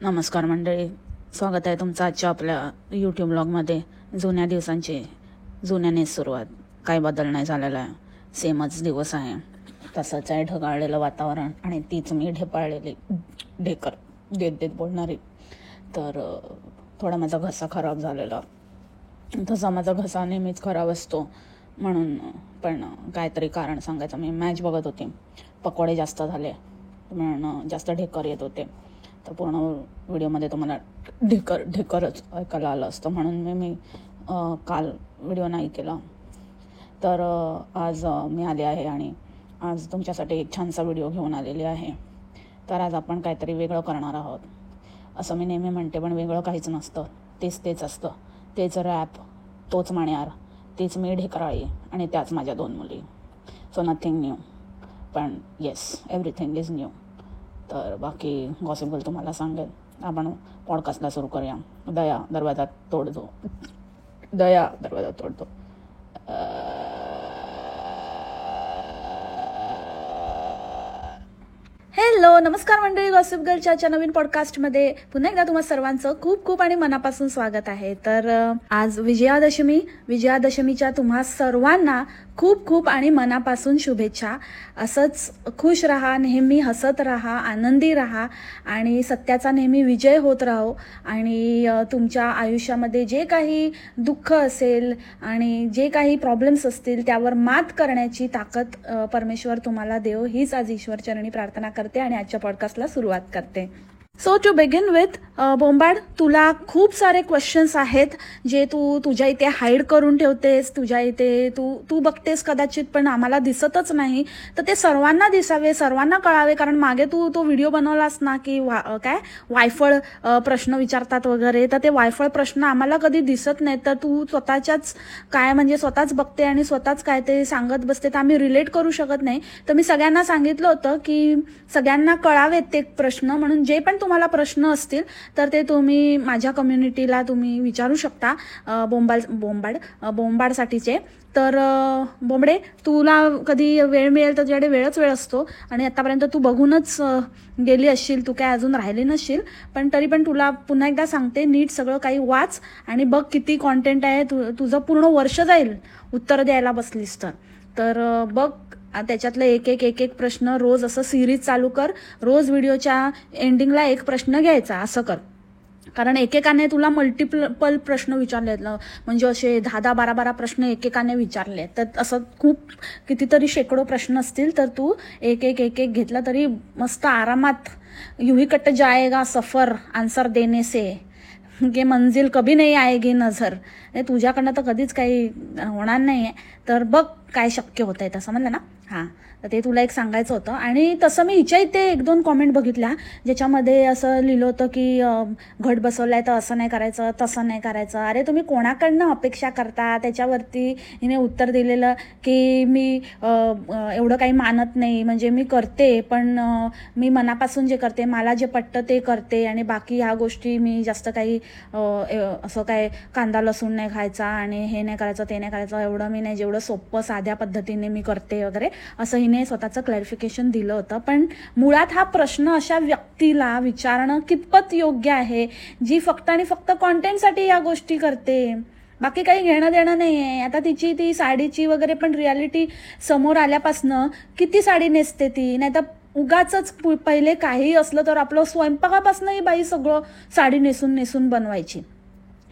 नमस्कार मंडळी, स्वागत आहे तुमचं आजच्या आपल्या यूट्यूब ब्लॉगमध्ये. जुन्या दिवसांची जुन्यानेच सुरुवात. काही बदल नाही झालेला आहे, सेमच दिवस आहे, तसंच आहे ढगाळलेलं वातावरण आणि तीच मी ढेपाळलेली ढेकर देत देत बोलणारी. तर थोडा माझा घसा खराब झालेला. तसा माझा घसा नेहमीच खराब असतो म्हणून, पण काहीतरी कारण सांगायचं. मी मॅच बघत होते, पकोडे जास्त झाले म्हणून जास्त ढेकर येत होते. तर पूर्ण व्हिडिओमध्ये तुम्हाला ढेकरच ऐकायला आलं असतं म्हणून मी काल व्हिडिओ नाही केला. तर आज मी आले आहे आणि आज तुमच्यासाठी एक छानसा व्हिडिओ घेऊन आलेली आहे. तर आज आपण काहीतरी वेगळं करणार आहोत. असं मी नेहमी म्हणते, पण वेगळं काहीच नसतं, तेच असतं. तेच रॅप, तोच माण्यार, तेच मी ढेकराळी आणि त्याच माझ्या 2 मुली. सो नथिंग न्यू, पण येस, एव्हरीथिंग इज न्यू. तर बाकी गॉसिप गर्ल तुम्हाला सांगेल. आपण पॉडकास्टला सुरू करूया. दया दरवाजा तोडतो. हॅलो, नमस्कार मंडळी. गॉसिप गर्लच्या नवीन पॉडकास्टमध्ये पुन्हा एकदा तुम्हा सर्वांचं खूप खूप आणि मनापासून स्वागत आहे. तर आज विजयादशमीच्या तुम्हा सर्वांना खूप खूप आणि मनापासून शुभेच्छा. असंच खुश राहा, नेहमी हसत राहा, आनंदी राहा आणि सत्याचा नेहमी विजय होत राहो. आणि तुमच्या आयुष्यामध्ये जे काही दुःख असेल आणि जे काही प्रॉब्लेम्स असतील त्यावर मात करण्याची ताकद परमेश्वर तुम्हाला देव, हीच आज ईश्वरचरणी प्रार्थना करते आणि आजच्या पॉडकास्टला सुरुवात करते. सो टू बिगिन विथ, बोंबाड, तुला खूप सारे क्वेश्चन्स आहेत जे तू तुझ्या इथे हाईड करून ठेवतेस. तुझ्या इथे तू बघतेस कदाचित, पण आम्हाला दिसतच नाही. तर ते सर्वांना दिसावे, सर्वांना कळावे. कारण मागे तू तो व्हिडिओ बनवलास ना की वायफळ प्रश्न विचारतात वगैरे, तर ते वायफळ प्रश्न आम्हाला कधी दिसत नाही. तर तू स्वतःच बघते आणि स्वतःच काय ते सांगत बसते, तर आम्ही रिलेट करू शकत नाही. तर मी सगळ्यांना सांगितलं होतं की सगळ्यांना कळावेत ते प्रश्न, म्हणून जे पण तुम्हाला प्रश्न असतील तर ते तुम्ही माझ्या कम्युनिटीला तुम्ही विचारू शकता, बोंबाडसाठीचे. तर बोंबडे, तुला कधी वेळ मिळेल तर तुझ्याकडे वेळ असतो आणि आतापर्यंत तू बघूनच गेली असशील, तू काय अजून राहिली नसशील. पण तरी पण तुला पुन्हा एकदा सांगते, नीट सगळं काही वाच आणि बघ किती कॉन्टेंट आहे. तुझं पूर्ण वर्ष जाईल उत्तर द्यायला बसलीस तर बघ. त्याच्यातलं एक प्रश्न रोज असं सिरीज चालू कर. रोज व्हिडिओच्या एंडिंगला एक प्रश्न घ्यायचा, असं कर. कारण एकेकाने तुला मल्टिपल प्रश्न विचारले, म्हणजे असे 10-12 प्रश्न एकेकाने विचारले. तर असं खूप कितीतरी शेकडो प्रश्न असतील, तर तू एक घेतला तरी मस्त आरामात. यूही कट जाएगा सफर आन्सर देने से, की मंजिल कभी नाही आएगी नजर. तुझ्याकडनं तर कधीच काही होणार नाही आहे. तर बघ काय शक्य होत आहे, तसं म्हणलं ना. हां, तर ते तुला एक सांगायचं होतं. आणि तसं मी हिच्या इथे 1-2 कॉमेंट बघितल्या ज्याच्यामध्ये असं लिहिलं होतं की घट बसवलाय तर असं नाही करायचं, तसं नाही करायचं. अरे तुम्ही कोणाकडनं अपेक्षा करता? त्याच्यावरती हिने उत्तर दिलेलं की मी एवढं काही मानत नाही, म्हणजे मी करते पण मी मनापासून जे करते, मला जे पटतं ते करते आणि बाकी ह्या गोष्टी मी जास्त काही असं काय कांदा लसूण नाही खायचा आणि हे नाही करायचं ते नाही करायचं, एवढं मी नाही, जेवढं सोपं साध्या पद्धतीने मी करते वगैरे, असं हिने स्वतःचं क्लॅरिफिकेशन दिलं होतं. पण मुळात हा प्रश्न अशा व्यक्तीला विचारणं कितपत योग्य आहे जी फक्त आणि फक्त कॉन्टेंटसाठी या गोष्टी करते, बाकी काही घेणं देणं नाही आहे. आता तिची ती साडीची वगैरे पण रियालिटी समोर आल्यापासनं किती साडी नेसते ती, नाही तर उगाच पहिले काही असलं तर आपलं स्वयंपाकापासून ही बाई सगळं साडी नेसून बनवायची.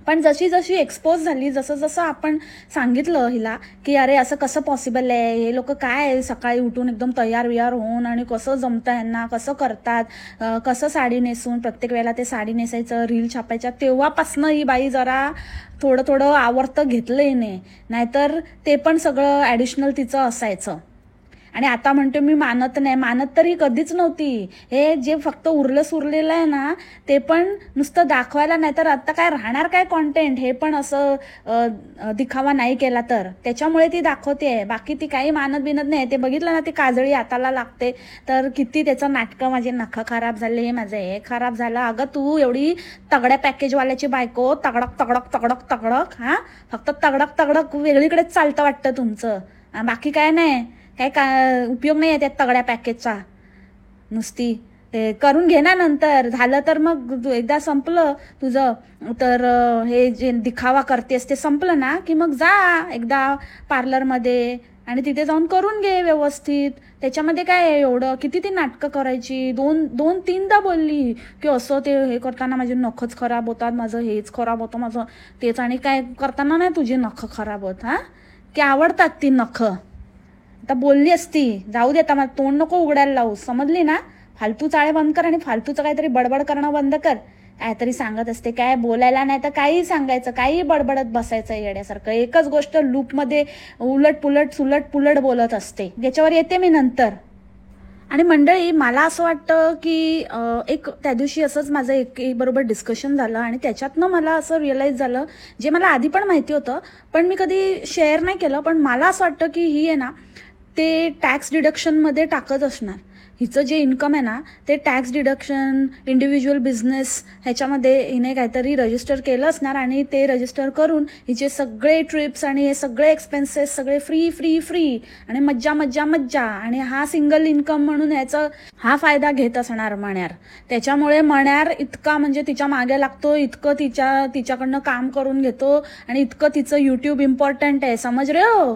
पण जशी एक्सपोज झाली, जसं आपण सांगितलं हिला की अरे असं कसं पॉसिबल आहे, हे लोक काय सकाळी उठून एकदम तयार होऊन आणि कसं जमतं यांना, कसं करतात, कसं साडी नेसून प्रत्येक वेळेला ते साडी नेसायचं, रील छापायच्या, तेव्हापासनं ही बाई जरा थोडं आवरतं घेतलं हिने. नाहीतर ते पण सगळं ॲडिशनल तिचं असायचं. आणि आता म्हणतो मी मानत नाही, मानत तरी कधीच नव्हती. हे जे फक्त उरलेलं आहे ना, ते पण नुसतं दाखवायला, नाही तर आता काय राहणार काय कॉन्टेंट, हे पण असं दिखावा नाही केला तर त्याच्यामुळे ती दाखवते. बाकी ती काही मानत बिनत नाही. ते बघितलं ना, ती काजळी हाताला लागते तर किती त्याचं नाटकं, माझे नखं खराब झाले, माझं हे खराब झालं. अगं तू एवढी तगड्या पॅकेजवाल्याची बायको, तगडक हा, फक्त तगडक वेगळीकडेच चालतं वाटतं तुमचं, बाकी काय नाही. काय उपयोग नाही आहे त्या तगड्या पॅकेजचा. नुसती ते करून घे ना नंतर. झालं तर मग एकदा संपलं तुझं तर हे जे दिखावा करतेस ते संपलं ना की मग जा एकदा पार्लरमध्ये आणि तिथे जाऊन करून घे व्यवस्थित. त्याच्यामध्ये काय आहे एवढं? किती ती नाटकं करायची. दोन तीनदा बोलली की असं ते हे करताना माझे नखच खराब होतात, माझं हेच खराब होतं, माझं तेच. आणि काय करताना नाही तुझी नखं खराब होत की आवडतात ती नखं. आता बोलली असती. जाऊ दे आता, मला तोंड नको उघडायला लावू, समजली ना. फालतू चाळे बंद कर आणि फालतूचं काहीतरी बडबड करणं बंद कर. काहीतरी सांगत असते, काय बोलायला नाही तर काही सांगायचं, काही बडबडत बसायचं येड्यासारखं. एकच गोष्ट लूपमध्ये उलट पुलट बोलत असते. याच्यावर येते मी नंतर. आणि मंडळी, मला असं वाटतं की एक त्या दिवशी असंच माझं एक बरोबर डिस्कशन झालं आणि त्याच्यातनं मला असं रिअलाईज झालं, जे मला आधी पण माहिती होतं पण मी कधी शेअर नाही केलं. पण मला असं वाटतं की ही आहे ना ते टॅक्स डिडक्शनमध्ये टाकत असणार. हिचं जे इन्कम आहे ना ते टॅक्स डिडक्शन, इंडिव्हिज्युअल बिझनेस ह्याच्यामध्ये हिने काहीतरी रजिस्टर केलं असणार आणि ते रजिस्टर करून हिचे सगळे ट्रिप्स आणि हे सगळे एक्सपेन्सेस सगळे फ्री आणि मज्जा आणि हा सिंगल इन्कम म्हणून ह्याचा हा फायदा घेत असणार मण्यार. त्याच्यामुळे मण्यार इतका म्हणजे तिच्या मागे लागतो, इतकं तिच्याकडनं काम करून घेतो आणि इतकं तिचं यूट्यूब इम्पॉर्टंट आहे. समज रे हो.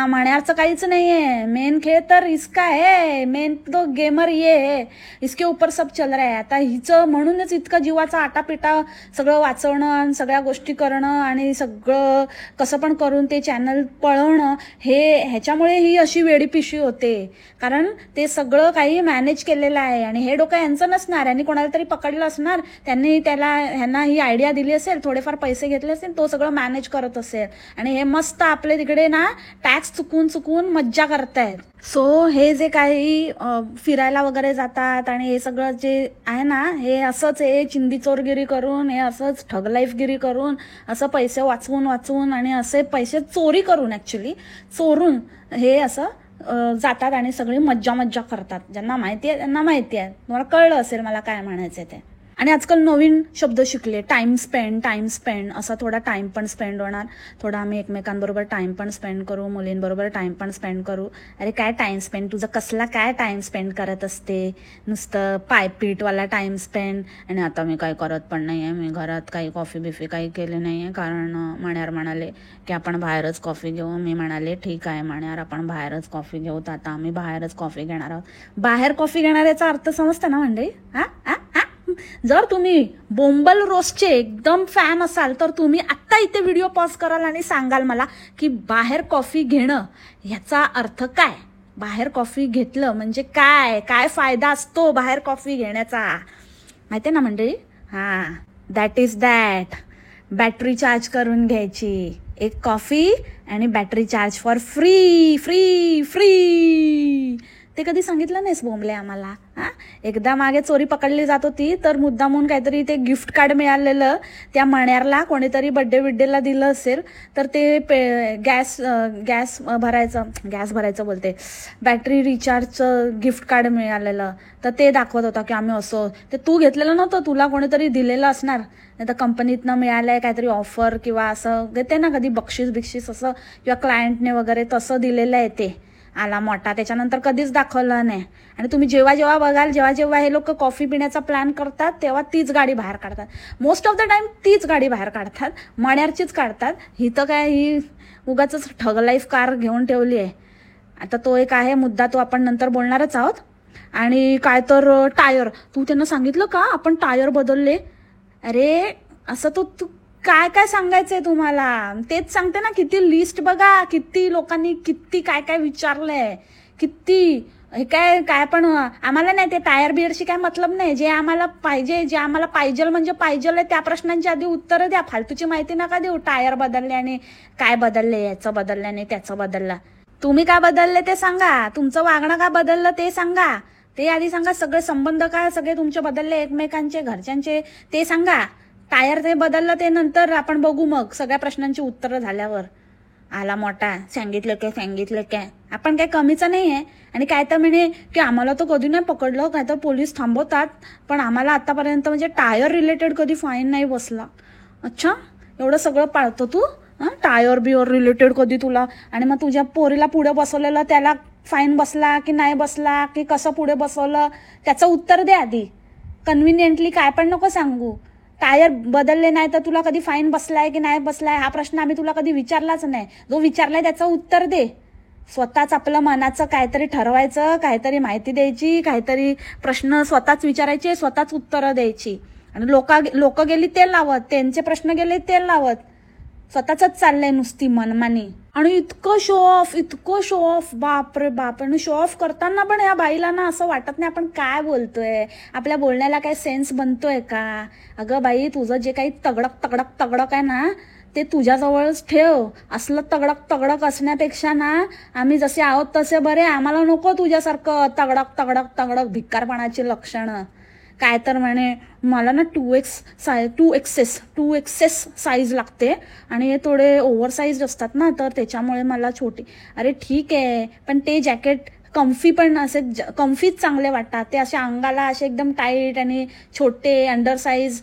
मण्यारचं काहीच नाहीये. मेन खेळ तर इसका है, मेन तो गेमर ये है, इसके ऊपर सब चल रहा है. आता हिचं म्हणूनच इतकं जीवाचा आटापिटा सगळं वाचवणं, सगळ्या गोष्टी करणं आणि सगळं कसं पण करून ते चॅनल पळवणं, ह्याच्यामुळे ही अशी वेडीपिशी होते. कारण ते सगळं काही मॅनेज केलेलं आहे आणि हे डोकं यांचं नसणार. यांनी कोणाला तरी पकडलं असणार, त्यांनी ह्यांना ही आयडिया दिली असेल, थोडेफार पैसे घेतले असेल, तो सगळं मॅनेज करत असेल आणि हे मस्त आपले तिकडे ना टॅक्स चुकून मज्जा करतायत. सो हे जे काही फिरायला वगैरे जातात आणि हे सगळं जे आहे ना हे असंच आहे, चिंदी चोरगिरी करून, हे असंच ठग लाईफगिरी करून, असं पैसे वाचवून आणि असे पैसे चोरी करून ऍक्च्युली चोरून हे असं जातात आणि सगळी मज्जा करतात. ज्यांना माहिती आहे त्यांना माहिती आहे. तुम्हाला कळलं असेल मला काय म्हणायचं ते. आणि आजकाल नवीन शब्द शिकले, टाइम स्पेंड. असा थोडा टाइम पण स्पेंड होणार, थोडा आम्ही एकमेकांबरोबर टाइम पण स्पेंड करू, मुलींबरोबर टाइम पण स्पेंड करू. अरे काय टाइम स्पेंड, तुझं कसला काय टाइम स्पेंड करत असते, नुसतं पायपीटवाला टाइम स्पेंड. आणि आता मी काही करत पण नाही आहे, मी घरात काही कॉफी बिफी काही केले नाही आहे, कारण मण्यार म्हणाले की आपण बाहेरच कॉफी घेऊ. मी म्हणाले ठीक आहे मण्यार, आपण बाहेरच कॉफी घेऊ. तर आता आम्ही बाहेरच कॉफी घेणार आहोत. बाहेर कॉफी घेणार याचा अर्थ समजता ना मंडळी? जर तुम्ही बोंबल रोस्टचे एकदम फॅन असाल तर तुम्ही आत्ता इथे व्हिडिओ पॉज कराल आणि सांगाल मला की बाहेर कॉफी घेणं ह्याचा अर्थ काय. बाहेर कॉफी घेतलं म्हणजे काय फायदा असतो बाहेर कॉफी घेण्याचा माहिती आहे ना मंडळी? That is that. Battery charge करून घ्यायची, एक कॉफी आणि बॅटरी चार्ज फॉर फ्री. ते कधी सांगितलं नाहीस बोंबले आम्हाला? एकदा मागे चोरी पकडली जात होती तर मुद्दामून काहीतरी ते गिफ्ट कार्ड मिळालेलं त्या मण्यारला, कोणीतरी बड्डेला दिलं असेल. तर ते गॅस भरायचं बोलते, बॅटरी रिचार्जचं गिफ्ट कार्ड मिळालेलं. तर ते दाखवत होता की आम्ही असं, ते तू घेतलेलं नव्हतं, तुला कोणीतरी दिलेलं असणार, नाही तर कंपनीतनं मिळालंय काहीतरी ऑफर किंवा असं घेते ना कधी बक्षीस असं, किंवा क्लायंटने वगैरे तसं दिलेलं आहे. ते आला मोठा, त्याच्यानंतर कधीच दाखवलं नाही. आणि तुम्ही जेव्हा बघाल, जेव्हा हे लोक कॉफी पिण्याचा प्लॅन करतात तेव्हा तीच गाडी बाहेर काढतात. मोस्ट ऑफ द टाइम तीच गाडी बाहेर काढतात, मण्यारचीच काढतात. ही तर काय, ही उगाच ठग लाईफ कार घेऊन ठेवली आहे. आता तो एक आहे मुद्दा, तो आपण नंतर बोलणारच आहोत. आणि काय तर टायर, तू त्यांना सांगितलं का आपण टायर बदलले? अरे असं तू काय सांगायचंय तुम्हाला? तेच सांगते ना, किती लिस्ट बघा, किती लोकांनी किती काय विचारलंय, किती हे काय पण आम्हाला नाही, ते टायर बियरशी काय मतलब नाही. जे आम्हाला पाहिजे म्हणजे पाहिजे आहे त्या प्रश्नांची आधी उत्तरं द्या. फालतूची माहिती नका देऊ. टायर बदलले आणि काय बदलले, याचं बदललं आणि त्याचं बदललं. तुम्ही काय बदलले ते सांगा, तुमचं वागणं का बदललं ते सांगा, ते आधी सांगा. सगळे संबंध काय सगळे तुमचे बदलले एकमेकांचे, घरच्यांचे, ते सांगा. टायर ते बदललं ते नंतर आपण बघू, मग सगळ्या प्रश्नांची उत्तरं झाल्यावर. आला मोठा, सांगितलं काय आपण काय कमीचं नाही आहे. आणि काय तर म्हणे की आम्हाला तर कधी नाही पकडलं, काय तर पोलीस थांबवतात, पण आम्हाला आतापर्यंत म्हणजे टायर रिलेटेड कधी फाईन नाही बसला. अच्छा, एवढं सगळं पाळतो तू? टायर बियर रिलेटेड कधी तुला? आणि मग तुझ्या पोरीला पुढे बसवलेलं त्याला फाईन बसला की नाही बसला की कसं पुढे बसवलं त्याचं उत्तर दे आधी. कन्व्हिनियंटली काय पण नको सांगू. टायर बदलले नाही तर तुला कधी फाईन बसलाय की नाही बसलाय हा प्रश्न आम्ही तुला कधी विचारलाच नाही. जो विचारलाय त्याचं उत्तर दे. स्वतःच आपलं मनाचं काहीतरी ठरवायचं, काहीतरी माहिती द्यायची, काहीतरी प्रश्न स्वतःच विचारायचे, स्वतःच उत्तरं द्यायची. आणि लोक गेली तेल लावत, त्यांचे प्रश्न गेले तेल लावत, स्वतःच चाललंय नुसती मनमानी. आणि इतकं शो ऑफ बापरे बाप. आणि शो ऑफ करताना पण या बाईला ना असं वाटत नाही आपण काय बोलतोय, आपल्या बोलण्याला काय सेन्स बनतोय का. अगं बाई, तुझं जे काही तगडक आहे ना ते तुझ्याजवळच ठेव. असलं तगडक असण्यापेक्षा ना आम्ही जसे आहोत तसे बरे. आम्हाला नको तुझ्यासारखं तगडक भिकारपणाची लक्षणं. काय तर म्हणे मला ना 2XS साईज लागते आणि हे थोडे ओव्हरसाईज असतात ना तर त्याच्यामुळे मला छोटी. अरे ठीक आहे, पण ते जॅकेट कम्फी पण असे कम्फीच चांगले वाटतात. ते असे अंगाला असे एकदम टाईट आणि छोटे अंडर साईज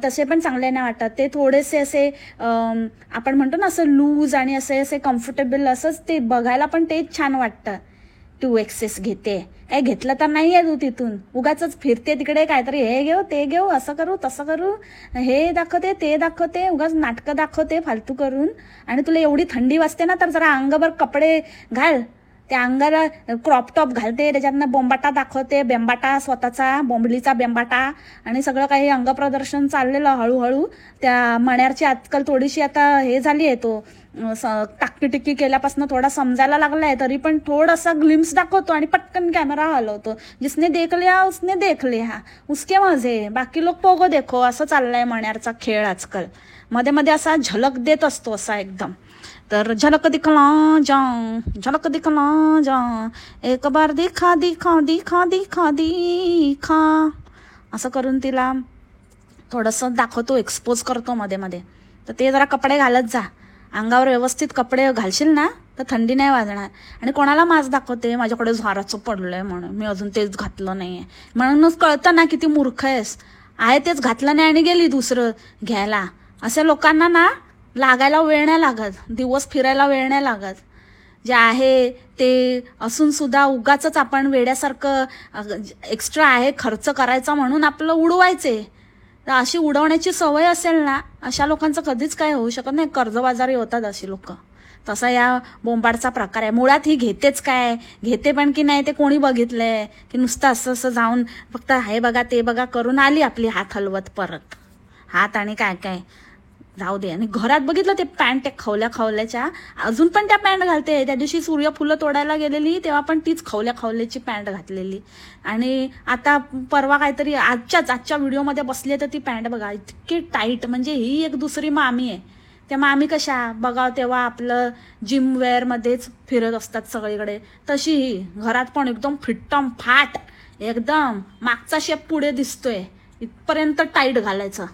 तसे पण चांगले नाही वाटत. ते थोडेसे असे आपण म्हणतो ना असं लूज आणि असे कम्फर्टेबल असंच ते बघायला पण तेच छान वाटतं. 2XS घेते काय घेतलं तर नाहीये तू तिथून उगाच फिरते तिकडे काहीतरी हे घेऊ ते घेऊ असं करू तसं करू हे दाखवते ते दाखवते उगाच नाटकं दाखवते फालतू करून. आणि तुला एवढी थंडी वाजते ना तर जरा अंगभर कपडे घाल. त्या अंगाला क्रॉप टॉप घालते, त्याच्यातनं बोंबाटा दाखवते, बेंबाटा स्वतःचा बोंबलीचा बेंबाटा आणि सगळं काही अंगप्रदर्शन चाललेलं हळूहळू. त्या मण्यारची आजकाल थोडीशी आता हे झाली आहे, तो टाक्की केल्यापासून थोडा समजायला लागलाय, तरी पण थोडासा ग्लिम्स दाखवतो आणि पटकन कॅमेरा हलवतो. जिसने देख लिया उसने देख लिया, उसके मजे, बाकी लोक पोगो देखो. असं चाललंय मण्यारचा खेळ आजकाल. मध्ये मध्ये असा झलक देत असतो असा एकदम. तर झलक दिखला जा एक बार दिखा दिखा दिखा दिखा दिखा असं करून तिला थोडंसं दाखवतो, एक्सपोज करतो मध्ये मध्ये. तर ते जरा कपडे घालत जा. अंगावर व्यवस्थित कपडे घालशील ना तर थंडी नाही वाजणार. आणि कोणाला मास्क दाखवते माझ्याकडे झाराचं पडलंय म्हणून मी अजून तेच घातलं नाहीये. म्हणूनच कळतं ना किती मूर्ख आहेस. आहे तेच घातलं नाही आणि गेली दुसरं घ्यायला. अशा लोकांना ना लागायला वेळ नाही लागत, दिवस फिरायला वेळ नाही लागत. जे आहे ते असून सुद्धा उगाच आपण वेड्यासारखं एक्स्ट्रा आहे खर्च करायचा म्हणून आपलं उडवायचे. तर अशी उडवण्याची सवय असेल ना अशा लोकांचं कधीच काय होऊ शकत नाही. कर्जबाजारी होतात अशी लोक. तसा या बोंबाडचा प्रकार आहे. मुळात ही घेतेच काय, घेते पण की नाही ते कोणी बघितलंय की नुसतं असं जाऊन फक्त हे बघा ते बघा करून आली आपली हात हलवत परत. हात आणि काय काय जाऊ दे. आणि घरात बघितलं ते पॅन्ट खवल्याच्या अजून पण त्या पॅन्ट घालते. त्या दिवशी सूर्यफुलं तोडायला गेलेली तेव्हा पण तीच खवल्याची पॅन्ट घातलेली. आणि आता परवा काहीतरी आजच्या व्हिडिओमध्ये बसली तर ती पॅन्ट बघा इतकी टाईट. म्हणजे ही एक दुसरी मामी आहे. त्या मामी कशा बघा तेव्हा आपलं जिम वेअर मध्येच फिरत असतात सगळीकडे, तशी ही घरात पण एकदम फिट्टम फाट एकदम मागचा शेप पुढे दिसतोय इथपर्यंत टाईट घालायचं.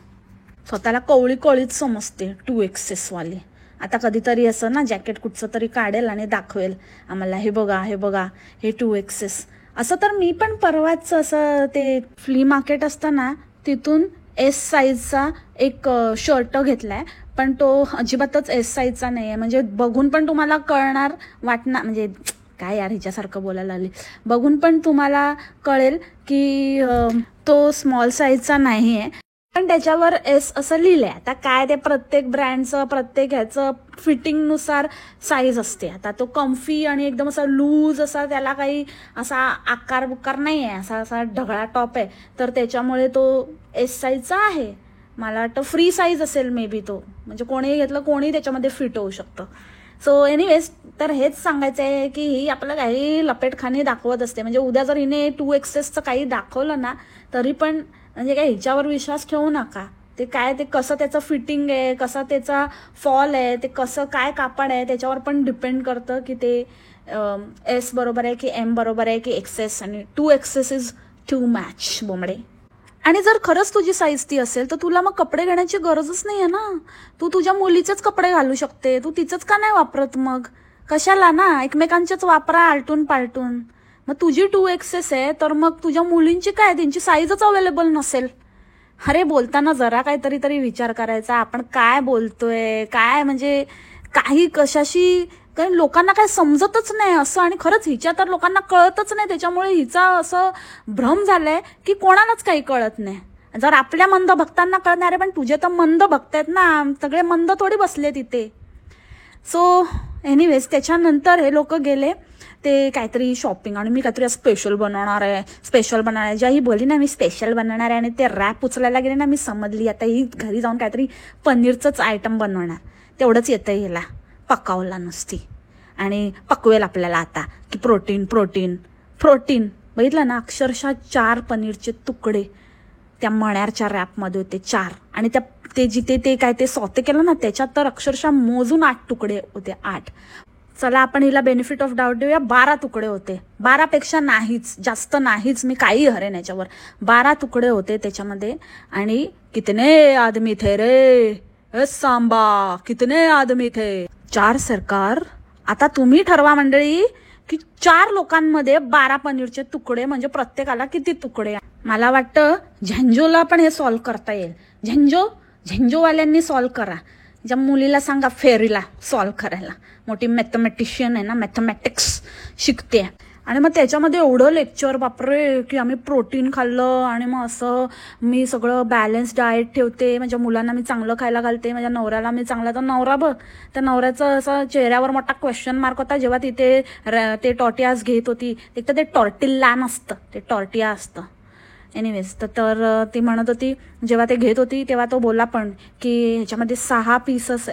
स्वतःला कवळीच समजते 2XS वाली. आता कधीतरी असं ना जॅकेट कुठचं तरी काढेल आणि दाखवेल आम्हाला, हे बघा हे 2XS असं. तर मी पण परवाच असं ते फ्ली मार्केट असतं ना तिथून S साईजचा एक शर्ट घेतलाय, पण तो अजिबातच S साईजचा नाही आहे. म्हणजे बघून पण तुम्हाला कळणार वाटणार, म्हणजे काय यार हिच्यासारखं बोलायला आली, बघून पण तुम्हाला कळेल की तो स्मॉल साईजचा नाही आहे. पण त्याच्यावर S असं लिहिलंय. आता काय ते प्रत्येक ब्रँडचं प्रत्येक ह्याचं फिटिंगनुसार साईज असते. आता तो कम्फी आणि एकदम असा लूज असा त्याला काही असा आकार बुकार नाही आहे, असा ढगळा टॉप आहे, तर त्याच्यामुळे तो S साईजचा आहे. मला वाटतं फ्री साईज असेल मे बी तो, म्हणजे कोणीही घेतलं कोणी त्याच्यामध्ये फिट होऊ शकतं. सो एनिवेज, तर हेच सांगायचं आहे की ही आपलं काही लपेटखानी दाखवत असते. म्हणजे उद्या जर हिने 2XSचं काही दाखवलं ना तरी पण म्हणजे काय हिच्यावर विश्वास ठेवू नका. ते काय ते कसं त्याचं फिटिंग आहे, कसा त्याचा फॉल आहे, ते कसं काय कापड आहे त्याच्यावर पण डिपेंड करतं की ते S बरोबर आहे की M बरोबर आहे की XS. आणि 2XS इज टू मॅच बोंबडे. आणि जर खरंच तुझी साईज ती असेल तर तुला मग कपडे घेण्याची गरजच नाही आहे ना. तू तुझ्या मुलीचेच कपडे घालू शकते. तू तिचंच का नाही वापरत मग? कशाला ना, एकमेकांचेच वापरा आलटून पालटून. मग तुझी 2XS आहे तर मग तुझ्या मुलींची काय, त्यांची साईजच अवेलेबल नसेल. अरे बोलताना जरा काहीतरी विचार करायचा. आपण काय बोलतोय, काय म्हणजे काही कशाशी कारण लोकांना काय समजतच नाही असं, आणि खरंच हिच्या तर लोकांना कळतच नाही, त्याच्यामुळे हिचा असं भ्रम झालाय की कोणालाच काही कळत नाही. जर आपल्या मंद भक्तांना कळणारे, पण तुझे तर मंद भक्त आहेत ना, सगळे मंद थोडी बसले तिथे. सो एनिवेज त्याच्यानंतर हे लोक गेले ते काहीतरी शॉपिंग, आणि मी काहीतरी स्पेशल बनवणार आहे. जेव्हा ही बोलली ना मी स्पेशल बनवणार आहे आणि ते रॅप उचलायला गेले ना, मी समजली आता ही घरी जाऊन काहीतरी पनीरचंच आयटम बनवणार. तेवढंच येतं हिला, पकावला नुसती, आणि पकवेल आपल्याला आता की प्रोटीन प्रोटीन प्रोटीन. बघितलं ना, अक्षरशः 4 पनीरचे तुकडे त्या मण्यारच्या रॅपमध्ये होते, 4. आणि ते जिथे ते काय ते सॉते केलं ना, त्याच्यात तर अक्षरशः मोजून 8 तुकडे होते, 8. चला आपण हिला बेनिफिट ऑफ डाऊट देऊया, 12 तुकडे होते. 12 पेक्षा नाहीच, जास्त नाहीच, मी काही हरेन याच्यावर. 12 तुकडे होते त्याच्यामध्ये. आणि कितने आदमी थे रे सांबा, कितने आदमी थे. 4 सरकार. आता तुम्ही ठरवा मंडळी की 4 लोकांमध्ये 12 पनीरचे तुकडे म्हणजे प्रत्येकाला किती तुकडे. मला वाटतं झेंजोला पण हे सॉल्व्ह करता येईल. झेंजोवाल्यांनी सॉल्व्ह करा. ज्या मुलीला सांगा फेरीला सॉल्व्ह करायला, मोठी मॅथमॅटिशियन आहे ना, मॅथमॅटिक्स शिकते. आणि मग त्याच्यामध्ये एवढं लेक्चर बापरे की आम्ही प्रोटीन खाल्लं, आणि मग असं मी सगळं बॅलन्स डाएट ठेवते, माझ्या मुलांना मी चांगलं खायला घालते, माझ्या नवऱ्याला मी चांगला. तर नवरा बघ, त्या नवऱ्याचं असं चेहऱ्यावर मोठा क्वेश्चन मार्क होता जेव्हा तिथे ते टॉर्टियाज घेत होती. एक तर ते टॉर्टिल्ला नसतं, ते टॉर्टिया असतं. एनिवेज तर ती म्हणत होती जेव्हा ते घेत होती तेव्हा तो बोलला पण की ह्याच्यामध्ये 6 पीसेस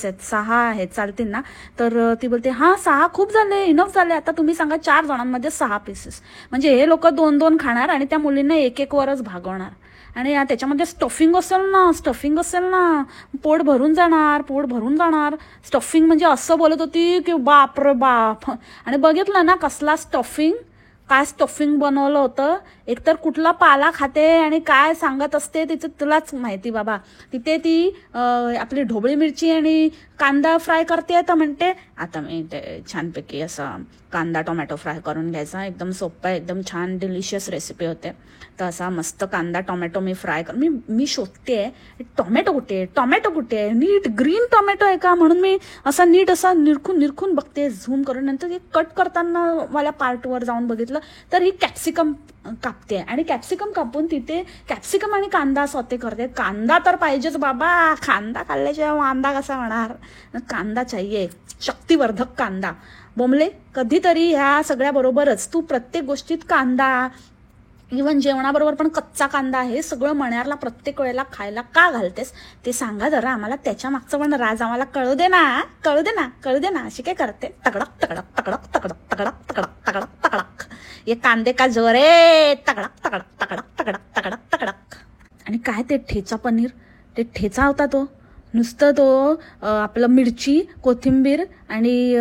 आहेत, 6 आहेत, चालतील ना. तर ती बोलते हां 6 खूप झाले, इनफ झाले, आता तुम्ही सांगा 4 जणांमध्ये 6 पीसेस, म्हणजे हे लोक 2-2 खाणार आणि त्या मुलींना 1-1 वरच भागवणार. आणि त्याच्यामध्ये स्टफिंग असेल ना, पोट भरून जाणार. स्टफिंग म्हणजे असं बोलत होती की बाप रे बाप. आणि बघितलं ना कसला स्टफिंग, काय स्टफिंग बनवलं होतं. एकतर कुठला पाला खाते आणि काय सांगत असते तिचं तुलाच माहिती बाबा. तिथे ती आपली ढोबळी मिरची आणि कांदा फ्राय करते, तर म्हणते आता मी ते छानपैकी असं कांदा टोमॅटो फ्राय करून घ्यायचा, एकदम सोपं आहे, एकदम छान डिलिशियस रेसिपी होते. तर असा मस्त कांदा टोमॅटो मी फ्राय मी शोधते टोमॅटो कुठे आहे, नीट ग्रीन टोमॅटो आहे का म्हणून मी असा नीट असा निरखून बघते झूम करून. नंतर हे कट करताना मला पार्टवर जाऊन बघितलं तर ही कॅप्सिकम कापते, आणि कॅप्सिकम कापून तिथे कॅप्सिकम आणि कांदा सॉते करते. कांदा तर पाहिजेच बाबा, कांदा खाल्ल्याशिवाय वांदा कसा होणार. कांदा चाहिए, शक्तिवर्धक कांदा. बोंबले कधीतरी ह्या सगळ्या बरोबरच तू प्रत्येक गोष्टीत कांदा, इव्हन जेवणाबरोबर पण कच्चा कांदा, हे सगळं मण्यारला प्रत्येक वेळेला खायला का घालतेस ते सांगा जरा आम्हाला. त्याच्या मागचं पण राज आम्हाला कळू दे ना. अशी काय करते, तकडक ये कांदे का जोर आहे, तकडक. आणि काय ते ठेचा पनीर, ते ठेचा होता तो नुसतं तो आपलं मिरची, कोथिंबीर आणि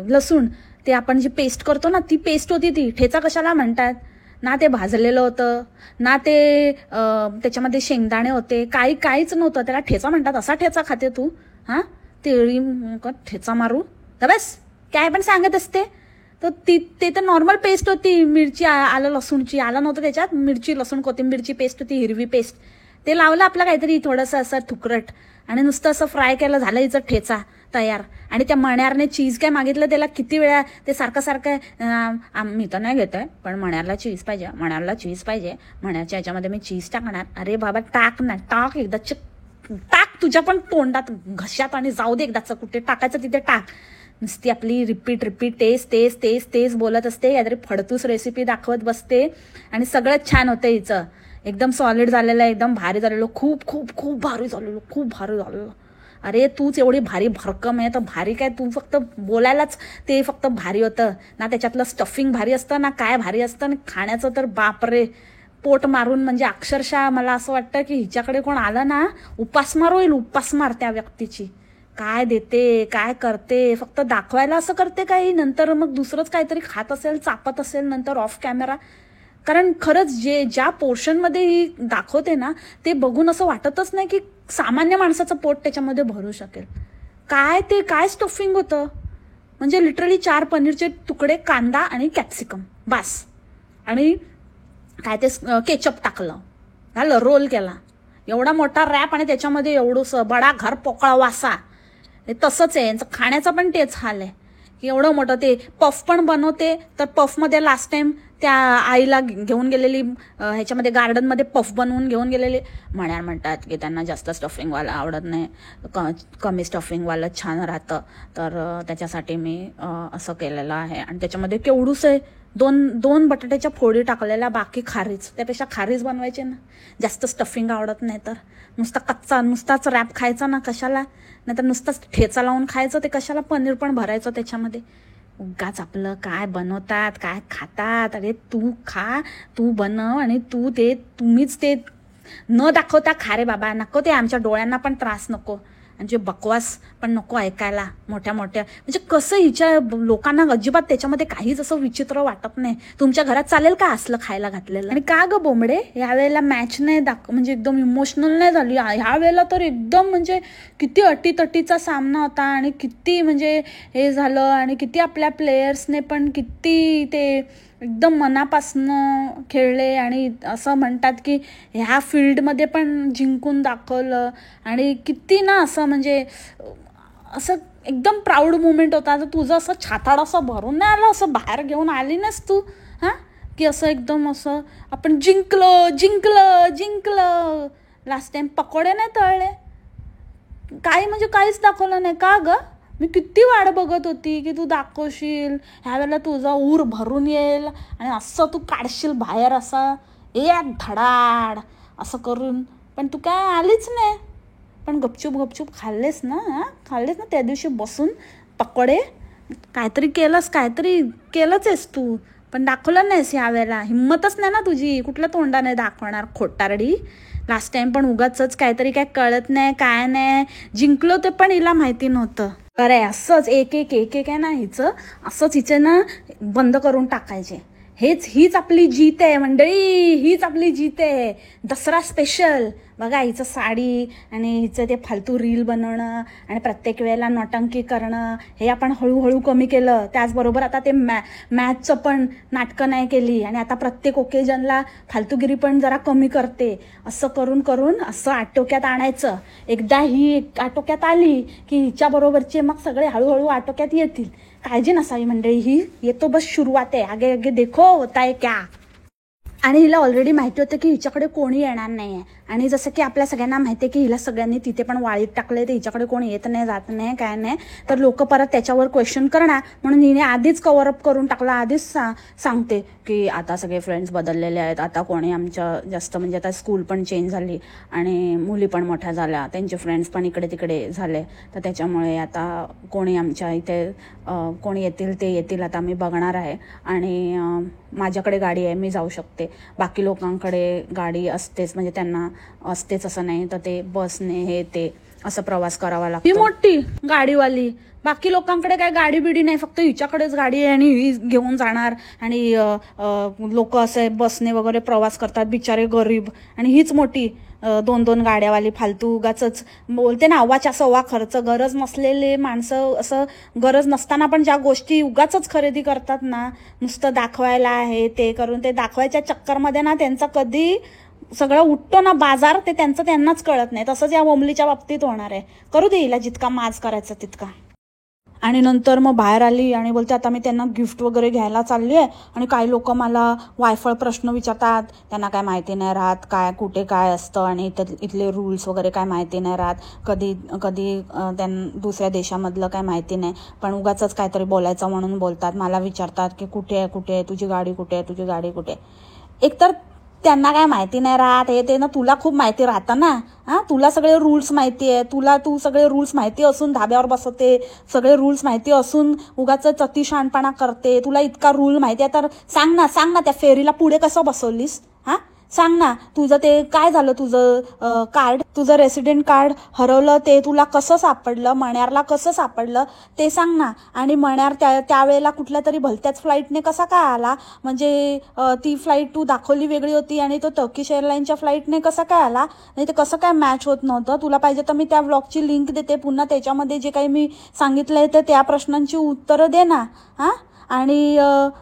लसूण, ते आपण जी पेस्ट करतो ना ती पेस्ट होती. ती ठेचा कशाला म्हणतात ना, ते भाजलेलं होतं ना, ते त्याच्यामध्ये शेंगदाणे होते, काहीच नव्हतं, त्याला ठेचा म्हणतात. असा ठेचा खाते तू? हां, तेळी ठेचा मारू बस, काय पण सांगत असते. तर ते तर नॉर्मल पेस्ट होती, मिरची आलं लसूणची, आलं नव्हतं त्याच्यात, मिरची लसूण कोथिंबीरची पेस्ट होती, हिरवी पेस्ट. ते लावलं आपलं काहीतरी थोडंसं असं तुकरट, आणि नुसतं असं फ्राय केलं, झालं हिचं ठेचा तयार. आणि त्या मण्यारने चीज काय मागितलं, त्याला किती वेळा ते सारखं मी तर नाही घेत आहे, पण मण्यारला चीज पाहिजे, मण्याच्या ह्याच्यामध्ये मी चीज टाकणार. अरे बाबा टाक एकदा टाक तुझ्या पण तोंडात घशात, आणि जाऊ दे एकदाच, कुठे टाकायचं तिथे टाक. नुसती आपली रिपीट तेच बोलत असते, काहीतरी फडतूस रेसिपी दाखवत बसते, आणि सगळंच छान होतं हिचं. एकदम सॉलिड झालेलं आहे, एकदम भारी झालेलं, खूप भारी झालेलं. अरे तूच एवढी भारी भरकम आहे, तर भारी काय, तू फक्त बोलायलाच ते फक्त भारी होतं ना, त्याच्यातलं स्टफिंग भारी असतं ना, काय भारी असतं ना, खाण्याचं तर बापरे, पोट मारून. म्हणजे अक्षरशः मला असं वाटतं की हिच्याकडे कोण आलं ना, उपासमार होईल, उपासमार त्या व्यक्तीची. काय देते, काय करते, फक्त दाखवायला असं करते काही, नंतर मग दुसरंच काहीतरी खात असेल, चापत असेल नंतर ऑफ कॅमेरा. कारण खरंच ज्या पोर्शनमध्ये ही दाखवते ना, ते बघून असं वाटतच नाही की सामान्य माणसाचं पोट त्याच्यामध्ये भरू शकेल. काय स्टफिंग होतं, म्हणजे लिटरली 4 पनीरचे तुकडे, कांदा आणि कॅप्सिकम बास, आणि काय ते केचप टाकलं, झालं, रोल केला. एवढा मोठा रॅप, आणि त्याच्यामध्ये एवढंसं बडा घर पोकळा वासा. तसंच आहे यांचं, खाण्याचं पण तेच हाल आहे की एवढं मोठं ते पफ पण बनवते, तर पफमध्ये लास्ट टाइम त्या आईला घेऊन गेलेली ह्याच्यामध्ये गार्डनमध्ये पफ बनवून घेऊन गेलेली, म्हणतात की त्यांना जास्त स्टफिंगवाला आवडत नाही, कमी स्टफिंगवालं छान राहतं, तर त्याच्यासाठी मी असं केलेलं आहे. आणि त्याच्यामध्ये केवढूस आहे, दोन बटाट्याच्या फोडी टाकलेल्या, बाकी खारीच, त्यापेक्षा खारीच बनवायची ना, जास्त स्टफिंग आवडत नाही तर. नुसताच रॅप खायचा ना कशाला, नाहीतर नुसताच ठेचा लावून खायचं, ते कशाला पनीर पण भरायचं त्याच्यामध्ये. उगाच आपलं काय बनवतात काय खातात. अरे तू खा, तू बनव, आणि तुम्हीच ते न दाखवता खा रे बाबा. नको ते आमच्या डोळ्यांना पण त्रास नको, आणि जे बकवास पण नको ऐकायला मोठ्या म्हणजे कसं हिच्या लोकांना अजिबात त्याच्यामध्ये काहीच असं विचित्र वाटत नाही. तुमच्या घरात चालेल का असलं खायला घातलेलं? आणि का ग बोंबडे यावेळेला मॅच नाही म्हणजे एकदम इमोशनल नाही झाली ह्या वेळेला, तर एकदम म्हणजे किती अटीतटीचा सामना होता, आणि किती म्हणजे हे झालं, आणि किती आपल्या प्लेयर्सने पण किती ते एकदम मनापासनं खेळले, आणि असं म्हणतात की ह्या फील्डमध्ये पण जिंकून दाखवलं, आणि किती ना असं म्हणजे असं एकदम प्राऊड मुमेंट होता. तर तुझं असं छाताड असं भरून नाही आलं, असं बाहेर घेऊन आली नाहीस तू, हां, की असं एकदम असं आपण जिंकलं लास्ट टाइम पकोडे नाही तळले, काही म्हणजे काहीच दाखवलं नाही का ग? मी किती वाट बघत होती की तू दाखवशील, ह्यावेळेला तुझा ऊर भरून येईल आणि असं तू काढशील बाहेर असं धडाड असं करून, पण तू काय आलीच नाही. पण गपचूप खाल्लेस ना त्या दिवशी बसून पकोडे, काहीतरी केलंच आहेस तू, पण दाखवलं नाहीस यावेळेला. हिंमतच नाही ना तुझी, कुठल्या तोंडाने दाखवणार खोटारडी. लास्ट टाइम पण उगाच काहीतरी काय कळत नाही काय नाही, जिंकलो ते पण हिला माहिती नव्हतं. अरे असंच एक आहे ना हिचं, असंच हिचे ना बंद करून टाकायचे. हीच आपली जीत आहे मंडळी, हीच आपली जीत आहे. दसरा स्पेशल बघा, हिचं साडी आणि हिचं ते फालतू रील बनवणं आणि प्रत्येक वेळेला नौटंकी करणं, हे आपण हळूहळू कमी केलं. त्याचबरोबर आता ते मॅचचं पण नाटकं नाही केली, आणि आता प्रत्येक ओकेजनला फालतूगिरी पण जरा कमी करते. असं करून असं आटोक्यात आणायचं. एकदा ही आटोक्यात आली की हिच्याबरोबरचे मग सगळे हळूहळू आटोक्यात येतील. काळजी नसावी मंडळी, ही येतो बस सुरुवात आहे, आगे आगे देखो होता है क्या. आणि हिला ऑलरेडी माहिती होतं की हिच्याकडे कोणी येणार नाही आहे, आणि जसं की आपल्या सगळ्यांना माहिती आहे की हिला सगळ्यांनी तिथे पण वाळीत टाकले, तर हिच्याकडे कोणी येत नाही जात नाही काय नाही, तर लोक परत त्याच्यावर क्वेश्चन करणार, म्हणून हिने आधीच कव्हरअप करून टाकला. आधीच सांगते की आता सगळे फ्रेंड्स बदललेले आहेत, आता कोणी आमच्या जास्त म्हणजे आता स्कूल पण चेंज झाली आणि मुली पण मोठ्या झाल्या, त्यांचे फ्रेंड्स पण इकडे तिकडे झाले, तर त्याच्यामुळे आता कोणी आमच्या इथे कोणी येतील आता मी बघणार आहे. आणि माझ्याकडे गाडी आहे, मी जाऊ शकते, बाकी लोकांकडे गाडी असतेच, म्हणजे त्यांना असतेच असं नाही, तर ते बसने हे ते असं प्रवास करावा लागतो. ही मोठी गाडीवाली, बाकी लोकांकडे काय गाडी बिडी नाही, फक्त हिच्याकडेच गाडी आहे आणि ही घेऊन जाणार. आणि लोक असे बसने वगैरे प्रवास करतात, बिचारे गरीब, आणि हीच मोठी 2 गाड्यावाली फालतू उगाच बोलते ना, अव्वाच्या सव्वा खर्च. गरज नसलेले माणसं असं गरज नसताना पण ज्या गोष्टी उगाच खरेदी करतात ना, नुसतं दाखवायला आहे ते करून, ते दाखवायच्या चक्करमध्ये ना त्यांचा कधी सगळं उठतो ना बाजार, ते त्यांनाच कळत नाही. तसंच या बोंबलीच्या बाबतीत होणार आहे. करू दे हिला जितका माज करायचा तितका. आणि नंतर मग बाहेर आली आणि बोलते आता मी त्यांना गिफ्ट वगैरे घ्यायला चालली आहे, आणि काही लोक मला वायफळ प्रश्न विचारतात, त्यांना काय माहिती नाही राहत काय कुठे काय असतं, आणि इथले रूल्स वगैरे काय माहिती नाही राहत, कधी दुसऱ्या देशामधलं काय माहिती नाही, पण उगाच काहीतरी बोलायचं म्हणून बोलतात. मला विचारतात की कुठे आहे तुझी गाडी कुठे. एकतर त्यांना काय माहिती नाही राहत, हे ते ना तुला खूप माहिती राहतं ना. तुला सगळे रूल्स माहिती आहे, तू सगळे रूल्स माहिती असून धाब्यावर बसवते, सगळे रूल्स माहिती असून उगाच अति शहाणपणा करते. तुला इतका रूल माहिती आहे तर सांग ना त्या फेरीला पुढे कसं बसवलीस, सांग ना. तुझं ते काय झालं, तुझं रेसिडेंट कार्ड हरवलं, ते तुला कसं सापडलं, मण्यारला कसं सापडलं ते सांग ना. आणि मण्यार त्यावेळेला कुठल्या तरी भलत्याच फ्लाईटने कसा काय आला, म्हणजे ती फ्लाईट तू दाखवली वेगळी होती आणि तो टर्किश एअरलाईनच्या फ्लाईटने कसा काय आला, नाही ते कसं काय मॅच होत नव्हतं. तुला पाहिजे तर मी त्या व्लॉगची लिंक देते पुन्हा, त्याच्यामध्ये जे काही मी सांगितलंय तर त्या प्रश्नांची उत्तरं दे ना. आणि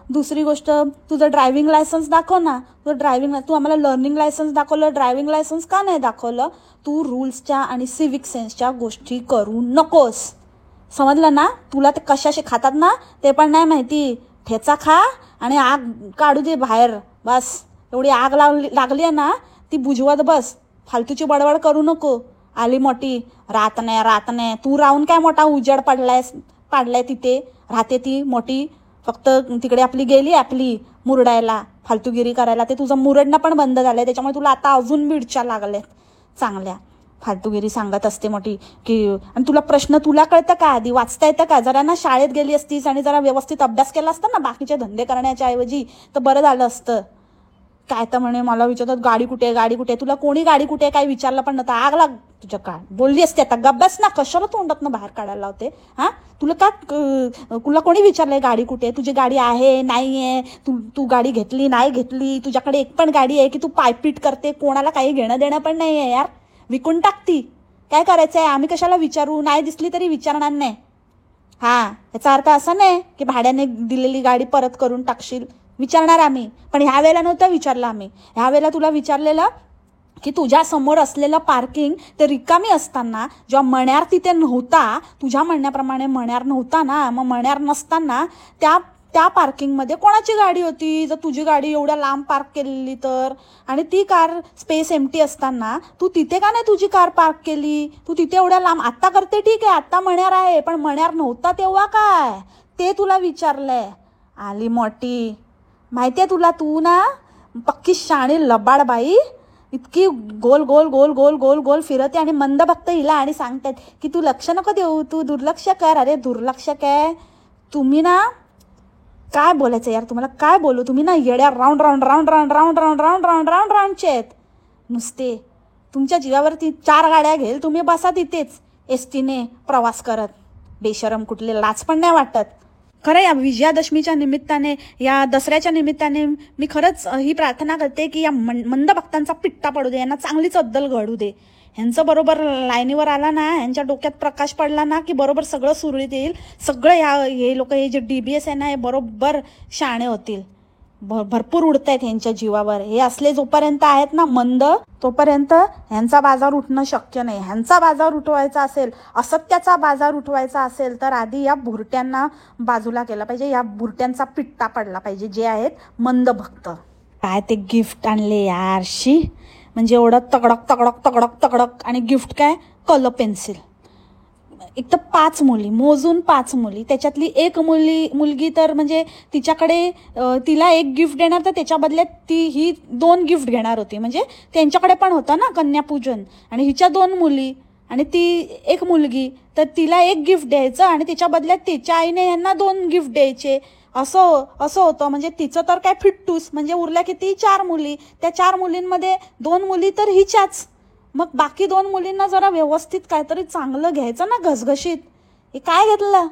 दुसरी गोष्ट, तुझं ड्रायव्हिंग लायसन्स दाखव ना. तू आम्हाला लर्निंग लायसन्स दाखवलं, ड्रायव्हिंग लायसन्स का नाही दाखवलं. तू रूल्सच्या आणि सिव्हिक सेन्सच्या गोष्टी करू नकोस. समजलं ना? तुला ते कशाशी खातात ना ते पण नाही माहिती. ठेचा खा आणि आग काढू दे बाहेर. बस एवढी आग लागली आहे ना ती बुजवत बस. फालतूची बडबड करू नको. आली मोठी रात नाही. तू राहून काय मोठा उजेड पाडलाय तिथे. राहते ती मोठी. फक्त तिकडे आपली गेली आपली मुरडायला, फालतूगिरी करायला. ते तुझं मुरडणं पण बंद झालंय, त्याच्यामुळे तुला आता अजून मिरच्या लागल्यात चांगल्या. फालतूगिरी सांगत असते मोठी की. आणि तुला प्रश्न तुला कळतं का? आधी वाचता येतं का? जरा ना शाळेत गेली असतीस आणि जरा व्यवस्थित अभ्यास केला असता ना बाकीचे धंदे करण्याच्या ऐवजी तर बरं झालं असतं. काय तर म्हणे मला विचारतात गाडी कुठे. तुला कोणी गाडी कुठे काय विचारलं पण नव्हतं. आग लाग तुझ्या काय बोलली असते आता. गब्बस ना, कशाला तोंडात ना बाहेर काढायला लावते. तुला कोणी विचारलंय गाडी कुठे? तुझी गाडी आहे नाही आहे? तू गाडी घेतली नाही घेतली? तुझ्याकडे एक पण गाडी आहे की तू पायपीट करते? कोणाला काही घेणं देणं पण नाही आहे यार. विकून टाकती. काय करायचंय? आम्ही कशाला विचारू? नाही दिसली तरी विचारणार नाही. याचा अर्थ असा नाही की भाड्याने दिलेली गाडी परत करून टाकशील. विचारणार आम्ही. पण ह्या वेळेला नव्हतं विचारलं आम्ही. ह्या वेळेला तुला विचारलेलं की तुझ्या समोर असलेलं पार्किंग ते रिकामी असताना जेव्हा मण्यार तिथे नव्हता, तुझ्या म्हणण्याप्रमाणे मण्यार नव्हता ना, मग मण्यार नसताना त्या पार्किंगमध्ये कोणाची गाडी होती? जर तुझी गाडी एवढ्या लांब पार्क केलेली तर. आणि ती कार स्पेस एम्प्टी असताना तू तिथे का नाही तुझी कार पार्क केली? तू तिथे एवढ्या लांब आत्ता करते ठीक आहे, आत्ता मण्यार आहे, पण मण्यार नव्हता तेव्हा काय ते तुला विचारलंय. आली मोठी. माहितीये तुला? तू ना पक्की शाणी लबाड बाई. इतकी गोल गोल गोल गोल गोल गोल फिरते आणि मंद बघतं हिला आणि सांगतात की तू लक्ष नको देऊ, तू दुर्लक्ष कर. अरे दुर्लक्ष काय? तुम्ही ना काय बोलायचं यार, तुम्हाला काय बोलू? तुम्ही ना येड्या round round round round round round round round round राऊंडचे आहेत नुसते. तुमच्या जीवावरती 4 गाड्या घेईल तुम्ही, बसा तिथेच एसटीने प्रवास करत. बेशरम कुठले, लाज पण नाही वाटत. खरं या विजयादशमीच्या निमित्ताने, या दसऱ्याच्या निमित्ताने मी खरंच ही प्रार्थना करते की या मंद भक्तांचा पिट्टा पडू दे, यांना चांगलीच अद्दल घडू दे. ह्यांचं बरोबर लाईनीवर आला ना, ह्यांच्या डोक्यात प्रकाश पडला ना की बरोबर सगळं सुरळीत येईल. सगळं हे लोक, हे जे DBS आहे ना, हे बरोबर शाणे होतील. भरपूर उडतायत ह्यांच्या जीवावर. हे असले जोपर्यंत आहेत ना मंद, तोपर्यंत ह्यांचा बाजार उठणं शक्य नाही. ह्यांचा बाजार उठवायचा असेल, असत्याचा बाजार उठवायचा असेल तर आधी या भुरट्यांना बाजूला केला पाहिजे. या भुरट्यांचा पिट्टा पडला पाहिजे जे आहेत मंद भक्त. काय ते गिफ्ट आणले यार, शी. म्हणजे एवढं तगडक तगडक तगडक तगडक. आणि गिफ्ट काय? Colour pencil. एक तर 5 मुली, मोजून 5 मुली, त्याच्यातली एक मुलगी तर म्हणजे तिच्याकडे तिला एक गिफ्ट देणार तर त्याच्या बदल्यात ही 2 गिफ्ट घेणार होती. म्हणजे त्यांच्याकडे पण होतं ना कन्यापूजन. आणि हिच्या 2 मुली आणि ती एक मुलगी, तर तिला एक गिफ्ट द्यायचं आणि त्याच्या बदल्यात तिच्या आईने यांना 2 गिफ्ट द्यायचे. असं होतं. म्हणजे तिचं तर काय फिट्टूस. म्हणजे उरल्या किती? 4 मुली. त्या 4 मुलींमध्ये 2 मुली तर हिच्याच. मग बाकी 2 मुलींना जरा व्यवस्थित काहीतरी चांगलं घ्यायचं ना, घसघशीत. हे काय घेतलं?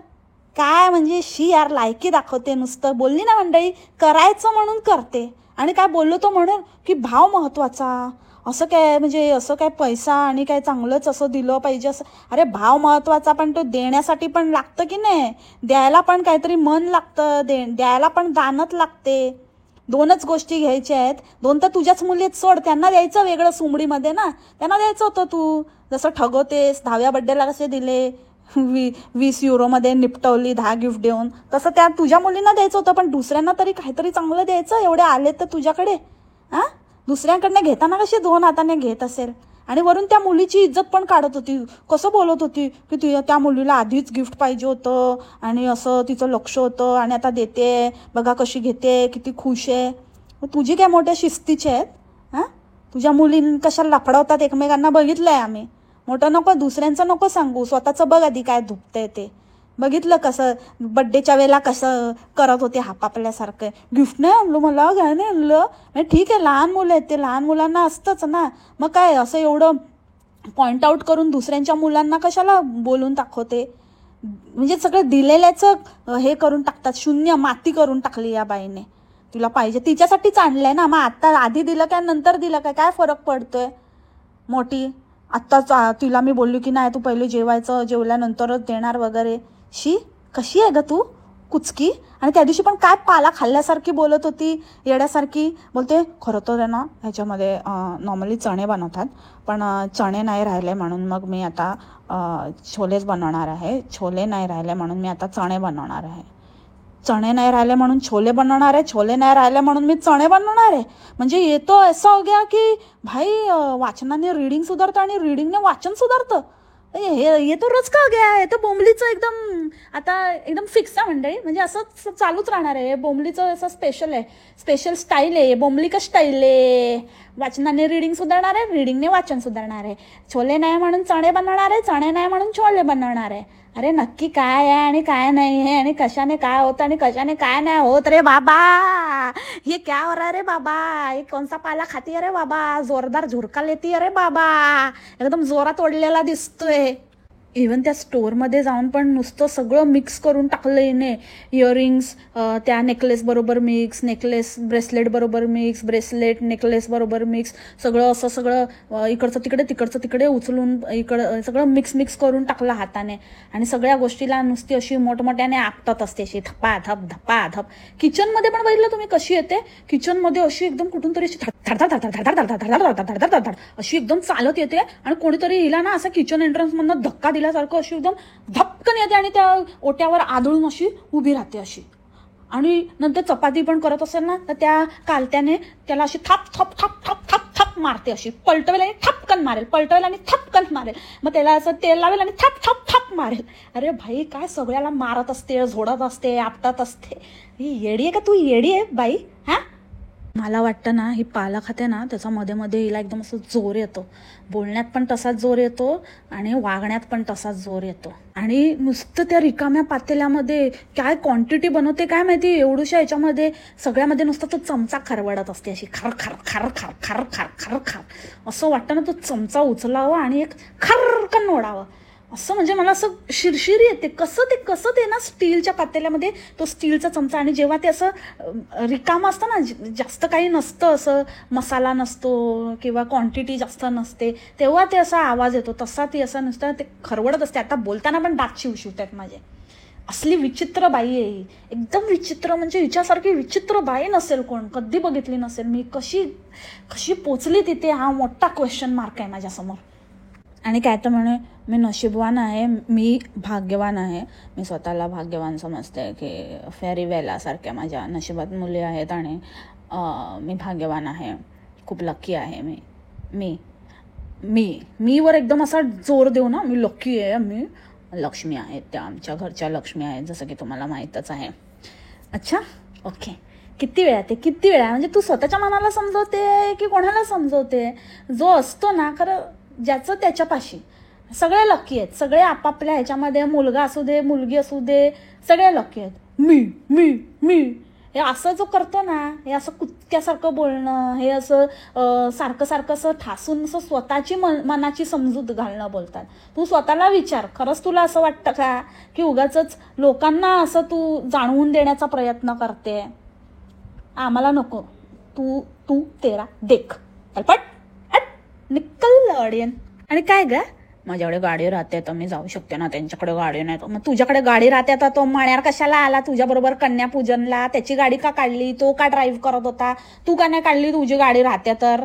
काय म्हणजे शी यार, लायकी दाखवते नुसतं. बोलली ना मंडळी, करायचं म्हणून करते. आणि काय बोललो तो म्हणून की भाव महत्वाचा. असं काय म्हणजे असं काय पैसा आणि काय चांगलंच असं दिलं पाहिजे असं? अरे भाव महत्वाचा, पण तो देण्यासाठी पण लागतं की नाही? द्यायला पण काहीतरी मन लागतं. द्यायला पण दानत लागते. 2च गोष्टी घ्यायच्या आहेत. 2 तर तुझ्याच मुलीत सोड, त्यांना द्यायचं वेगळं सुमडीमध्ये ना. त्यांना द्यायचं होतं. तू जसं ठगवतेस, 10व्या बड्डेला कसे दिले 20 युरोमध्ये निपटवली 10 गिफ्ट देऊन, तसं त्या तुझ्या मुलींना द्यायचं होतं. पण दुसऱ्यांना तरी काहीतरी चांगलं द्यायचं. एवढे आले तर तुझ्याकडे. दुसऱ्यांकडनं घेताना कसे 2 हाताने घेत असेल. आणि वरून त्या मुलीची इज्जत पण काढत होती. कसं बोलत होती की त्या मुलीला आधीच गिफ्ट पाहिजे होतं आणि असं तिचं लक्ष होतं आणि आता देते, बघा कशी घेते, किती खुश आहे. तुझी काय मोठ्या शिस्तीचे आहेत? तुझ्या मुली कशाला लफडवतात एकमेकांना बघितलंय आम्ही. मोठं नको, दुसऱ्यांचं नको सांगू, स्वतःचं बघ आधी काय धुपतंय ते. बघितलं कसं बड्डेच्या वेळेला कसं करत होते हापापल्यासारखं. गिफ्ट नाही आणलं मला, काय नाही आणलं. ठीक आहे, लहान मुलं आहेत ते, लहान मुलांना असतंच ना. मग काय असं एवढं पॉइंट आउट करून दुसऱ्यांच्या मुलांना कशाला बोलून दाखवते? म्हणजे सगळं दिलेल्याचं हे करून टाकतात. शून्य माती करून टाकली या बाईने. तुला पाहिजे तिच्यासाठीच आणलंय ना. मग आता आधी दिलं काय नंतर दिलं काय फरक पडतोय? मोठी आत्ताच तिला मी बोलली की नाही तू पहिले जेवायचं, जेवल्यानंतरच देणार वगैरे. शी, कशी आहे ग तू? कुचकी. आणि त्या दिवशी पण काय पाला खाल्ल्यासारखी बोलत होती, येड्यासारखी. बोलते खरं तर आहे ना ह्याच्यामध्ये नॉर्मली चणे बनवतात, पण चणे नाही राहिले म्हणून मग मी आता छोलेच बनवणार आहे. छोले नाही राहिले म्हणून मी आता चणे बनवणार आहे. चणे नाही राहिले म्हणून छोले बनवणार आहे. छोले नाही राहिले म्हणून मी चणे बनवणार आहे. म्हणजे ये तो ऐसा हो गया की भाई वाचनाने रीडिंग सुधारतं आणि रीडिंगने वाचन सुधारतं. हे तो रोज का गया. हे तर बोंबलीचं एकदम आता एकदम फिक्स आहे मंडळी. म्हणजे असं चालूच राहणार आहे. बोंबलीचं असं स्पेशल आहे, स्पेशल स्टाईल आहे, बोंबली का स्टाईल आहे. वाचनाने रीडिंग सुधारणार आहे, रीडिंगने वाचन सुधारणार आहे. छोले नाही म्हणून चणे बनवणार आहे, चणे नाही म्हणून छोले बनवणार आहे. अरे नक्की काय आहे आणि काय नाही आहे आणि कशाने काय होतं आणि कशाने काय नाही होत रे बाबा. ये क्या हो रहा रे बाबा. ये कोणसा पाला खाती अरे बाबा. जोरदार झुरका लेती अरे बाबा. एकदम जोरात ओढलेला दिसतोय. इव्हन त्या स्टोअरमध्ये जाऊन पण नुसतं सगळं मिक्स करून टाकलं हिने. इयरिंग्स त्या नेकलेस बरोबर मिक्स, नेकलेस ब्रेसलेट बरोबर मिक्स, ब्रेसलेट नेकलेस बरोबर मिक्स, सगळं असं सगळं इकडचं तिकडे तिकडचं तिकडे उचलून इकडं सगळं मिक्स करून टाकलं हाताने. आणि सगळ्या गोष्टीला नुसती अशी मोठमोठ्याने आपटत असते, अशी धपाधप धपाधप. किचनमध्ये पण बघितलं तुम्ही कशी येते. किचनमध्ये अशी एकदम कुठून तरी अशी धडधड अशी एकदम चालत येते. आणि कोणीतरी हिला ना असं किचन एंट्रन्समधनं धक्का दिल्यासारखं अशी एकदम धपकन येते आणि त्या ओट्यावर आदळून अशी उभी राहते अशी. आणि नंतर चपाती पण करत असेल ना तर त्या कालत्याने त्याला अशी थाप थप थप थप थप थप मारते. अशी पलटवेल आणि थपकन मारेल, पलटवेल आणि थपकन मारेल. मग त्याला असं तेल लावेल आणि थप थप थप मारेल. अरे भाई काय सगळ्याला मारत असते, झोडत असते, आपटत असते. ही येडी आहे का तू. येडी आहे बाई. हा मला वाटतं ना ही पाला खाते ना त्याचा मध्ये मध्ये हिला एकदम असं जोर येतो. बोलण्यात पण तसाच जोर येतो आणि वागण्यात पण तसाच जोर येतो. आणि नुसतं त्या रिकाम्या पातेल्यामध्ये काय क्वांटिटी बनवते काय माहिती. एवढूशा याच्यामध्ये सगळ्यामध्ये नुसतं तो चमचा खरवडत असते अशी खर खर खर खर खर खर खर खर. असं वाटतं ना तो चमचा उचलावा आणि एक खरकन ओढावं असं. म्हणजे मला असं शिरशिरी येते. कसं ते ना स्टीलच्या पातेल्यामध्ये तो स्टीलचा चमचा. आणि जेव्हा ते असं रिकामं असतं ना, जास्त काही नसतं, असं मसाला नसतो किंवा क्वांटिटी जास्त नसते, तेव्हा ते असा आवाज येतो. तसा ती असं नुसतं ते खरवडत असते. आता बोलताना पण दात शिवशिवत आहेत माझे. असली विचित्र बाई आहे ही, एकदम विचित्र. म्हणजे हिच्यासारखी विचित्र बाई नसेल कोण, कधी बघितली नसेल मी. कशी पोचली तिथे हा मोठा क्वेश्चन मार्क आहे माझ्यासमोर. आणि काय तर म्हणे मी नशीबवान आहे, मी भाग्यवान आहे. मी स्वतःला भाग्यवान समजते की फेरी वेलासारख्या माझ्या नशिबात मुली आहेत आणि मी भाग्यवान आहे, खूप लकी आहे. मी वर एकदम असा जोर देऊ ना, मी लकी आहे, मी लक्ष्मी आहे, त्या आमच्या घरच्या लक्ष्मी आहेत, जसं की तुम्हाला माहीतच आहे. अच्छा ओके. किती वेळा म्हणजे तू स्वतःच्या मनाला समजवते की कोणाला समजवते. जो असतो ना खरं ज्याचं त्याच्यापाशी सगळे लकी आहेत. सगळे आपापल्या ह्याच्यामध्ये, मुलगा असू दे मुलगी असू दे, सगळे लकी आहेत. मी हे असं जो करतो ना, हे असं कुत्त्यासारखं बोलणं, हे असं सारखं असं ठासून असं स्वतःची मनाची समजूत घालणं बोलतात. तू स्वतःला विचार, खरंच तुला असं वाटतं का की उगाचच लोकांना असं तू जाणवून देण्याचा प्रयत्न करते. आम्हाला नको. तू तेरा देख पट निकल अडियन. आणि काय ग माझ्याकडे गाडी राहते तर मी जाऊ शकते ना, त्यांच्याकडे गाडी नाही. मग तुझ्याकडे गाडी राहते तर तो मण्यार कशाला आला तुझ्याबरोबर कन्यापूजनला. त्याची गाडी का काढली, तो का ड्राईव्ह करत होता, तू का नाही काढली. तुझी गाडी राहते तर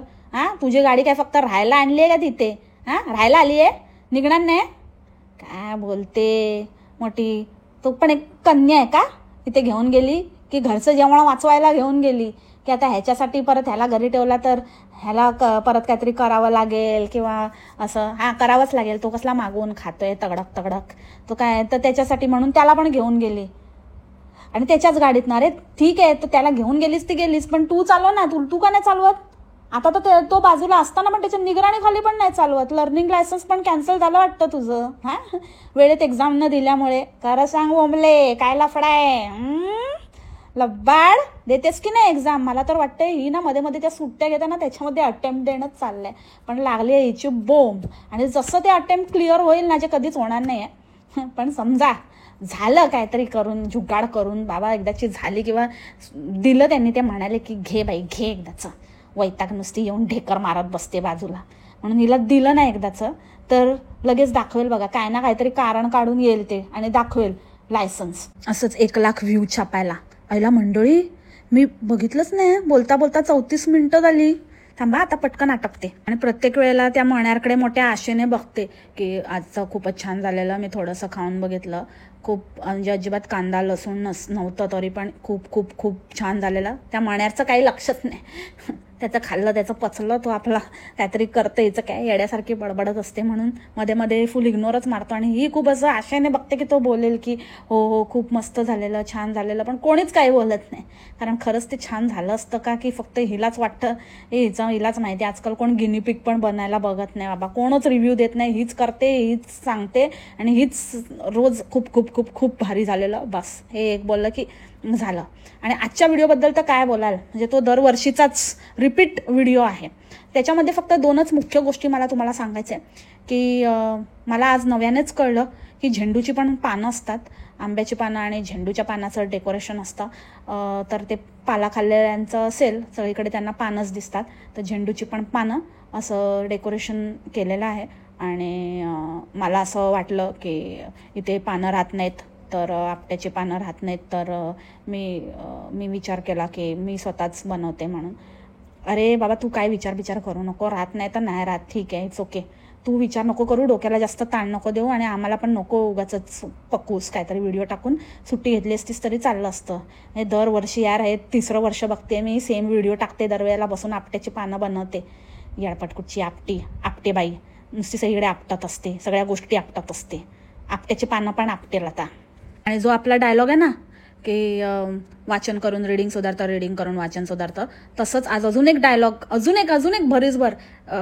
तुझी गाडी काय फक्त राहायला आणली आहे का तिथे. राहायला आली आहे, निघणार नाही. काय बोलते मोठी. तो पण एक कन्या आहे का तिथे घेऊन गेली की घरचं जेवण वाचवायला घेऊन गेली की आता ह्याच्यासाठी परत ह्याला घरी ठेवला तर ह्याला परत काहीतरी करावं लागेल किंवा असं. करावंच लागेल. तो कसला मागवून खातोय तगडक. तो काय तर त्याच्यासाठी म्हणून त्याला पण घेऊन गेली आणि त्याच्याच गाडीत ना. रे ठीक आहे, तर त्याला घेऊन गेलीस ती गेलीस, पण तू चालव ना. तू का नाही चालवत. आता तर तो बाजूला असताना पण त्याच्या निगराणीखाली पण नाही चालवत. लर्निंग लायसन्स पण कॅन्सल झालं वाटतं तुझं वेळेत एक्झाम न दिल्यामुळे. खरं सांग बोंबले काय लफडाय. लब्बाड देतेस की नाही एक्झाम. मला तर वाटतंय ही ना मध्ये त्या सुट्ट्या घेता ना त्याच्यामध्ये अटेम्प्ट देणंच चाललंय. पण लागली आहे हिची बोंब. आणि जसं ते अटेम्प्ट क्लिअर होईल ना, जे कधीच होणार नाही आहे, पण समजा झालं काहीतरी करून जुगाड करून बाबा एकदाची झाली किंवा दिलं त्यांनी, ते म्हणाले की घे बाई घे एकदाचं. वैताग नुसती येऊन ढेकर मारत बसते बाजूला. म्हणून हिला दिलं नाही एकदाचं तर लगेच दाखवेल बघा. काय ना काहीतरी कारण काढून येईल ते आणि दाखवेल लायसन्स. असंच 1 लाख व्ह्यू छापायला. आईला मंडळी मी बघितलंच नाही, बोलता बोलता 34 मिनिटं झाली. थांबा आता पटकन आटपते. आणि प्रत्येक वेळेला त्या मण्याकडे मोठ्या आशेने बघते की आजचं खूपच छान झालेलं. मी थोडंसं खाऊन बघितलं, खूप म्हणजे अजिबात कांदा लसूण नव्हतं, तरी पण खूप खूप खूप छान झालेलं. त्या मण्याचं काही लक्षच नाही. त्याचं खाल्लं, त्याचं पचलं, तो आपला काहीतरी करतं, हिचं काय येड्यासारखी बडबडत असते म्हणून मध्ये मध्ये फुल इग्नोरच मारतो. आणि ही खूप असं आशेने बघते की तो बोलेल की हो हो खूप मस्त झालेलं, छान झालेलं, पण कोणीच काही बोलत नाही. कारण खरंच ते छान झालं असतं का की फक्त हिलाच वाटतं हिलाच माहिती. आजकाल कोण गिनीपिक पण बनायला बघत नाही बाबा, कोणच रिव्ह्यू देत नाही. हीच करते, हीच सांगते आणि हीच रोज खूप खूप खूप खूप भारी झालेलं, बस हे एक बोललं की झालं. आणि आजच्या व्हिडिओबद्दल तर काय बोलाल, म्हणजे तो दरवर्षीचाच रिपीट व्हिडिओ आहे. त्याच्यामध्ये फक्त 2च मुख्य गोष्टी मला तुम्हाला सांगायच्या आहे की मला आज नव्यानेच कळलं की झेंडूची पण पानं असतात. आंब्याची पानं आणि झेंडूच्या पानाचं डेकोरेशन असतं. तर ते पाला खाल्लेल्यांचं असेल, सगळीकडे त्यांना पानंच दिसतात, तर झेंडूची पण पानं असं डेकोरेशन केलेलं आहे. आणि मला असं वाटलं की इथे पानं राहत नाहीत, तर आपट्याची पानं राहत नाहीत, तर मी विचार केला की मी स्वतःच बनवते म्हणून. अरे बाबा तू काय विचार करू नको, राहत नाही तर नाही राहत, ठीक आहे, इट्स ओके. तू विचार नको करू, डोक्याला जास्त ताण नको देऊ, आणि आम्हाला पण नको उगाचच पक्कूस काहीतरी व्हिडिओ टाकून. सुट्टी घेतली असतीस तरी चाललं असतं. हे दरवर्षी यार हे 3रं वर्ष बघते मी, सेम व्हिडिओ टाकते, दरवेळेला बसून आपट्याची पानं बनवते. येडपटकुटची आपटे बाई नुसती सगळीकडे आपटत असते, सगळ्या गोष्टी आपटत असते. आपट्याची पानं पण आपटेल आता. आणि जो आपला डायलॉग आहे ना की वाचन करून रीडिंग सुधारतं, रीडिंग करून वाचन सुधारतं, तसंच आज अजून एक डायलॉग, अजून एक भरीसभर.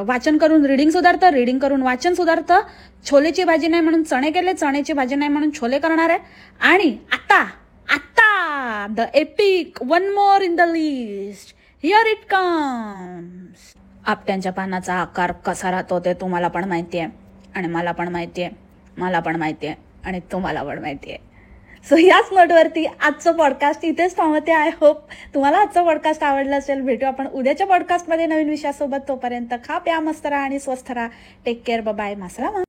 वाचन करून रीडिंग सुधारतं, रीडिंग करून वाचन सुधारतं. छोलेची भाजी नाही म्हणून चणे केले, चण्याची भाजी नाही म्हणून छोले करणार आहे. आणि आता आता the epic, one more in the list, here it comes. आपट्यांच्या पानाचा आकार कसा राहतो ते तुम्हाला पण माहिती आहे, आणि मला पण माहिती आहे, आणि तुम्हाला पण माहिती आहे. सो याच नोटवरती आजचं पॉडकास्ट इथेच थांबते. आय होप तुम्हाला आजचं पॉडकास्ट आवडलं असेल. भेटू आपण उद्याच्या पॉडकास्टमध्ये नवीन विषयासोबत. तोपर्यंत खा प्या मस्त राहा आणि स्वस्थ राहा. Take care, bye, मासरा.